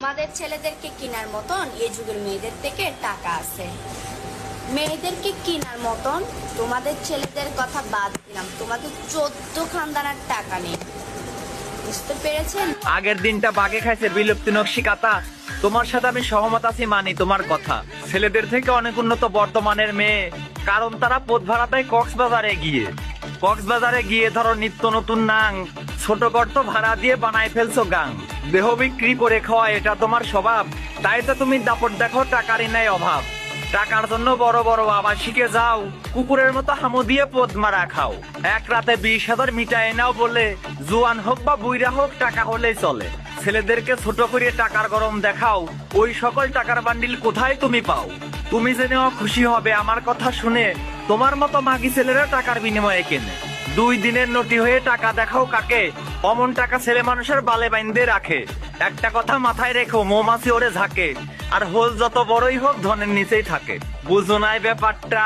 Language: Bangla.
আমাদের ছেলেদেরকে কেনার মতন এই যুগের মেয়েদের থেকে টাকা আছে। মেয়েদেরকে কেনার মতন তোমাদের ছেলেদের কথা বাদ দিলাম, তোমাদের 14 খানদানের টাকা নেই। বুঝতে পেরেছেন? আগের দিনটা বাগে খাইছে বিলুপ্তি নকশিকাতা। তোমার সাথে আমি সহমত আছি, মানি তোমার কথা। ছেলেদের থেকে অনেক উন্নত বর্তমানের মেয়ে, কারণ তারা পথ ভাড়া পায় কক্সবাজারে গিয়ে ধরো নিত্য নতুন নাং, ছোট গর্ত ভাড়া দিয়ে বানায় ফেলছো গাং। দেহ বিক্রি করে খাওয়া এটা তোমার স্বভাব, তাই তো তুমি দাপট দেখো টাকারই নাই অভাব। টাকার জন্য বড় বড় আবাসিকে যাও, কুকুরের মতো হামু দিয়ে পদ মারা খাও। এক রাতে 20,000 মিটায় নাও বলে, জোয়ান হোক বা বুইরা হোক টাকা হলেই চলে। ছেলেদেরকে ছোট করে টাকার গরম দেখাও, ওই সকল টাকার বান্ডিল কোথায় তুমি পাও? তুমি জেনেও খুশি হবে আমার কথা শুনে, তোমার মতো মাগি ছেলেরা টাকার বিনিময়ে কেনে। 2 দিনের নটি হয়ে টাকা দেখাও কাকে, অমন টাকা ছেলে মানুষের বালে বাইন্দে রাখে। একটা কথা মাথায় রেখো, মৌমাছি ওরে ঝাঁকে, আর হোল যত বড়ই হোক ধনের নিচেই থাকে। বুঝো নাই ব্যাপারটা?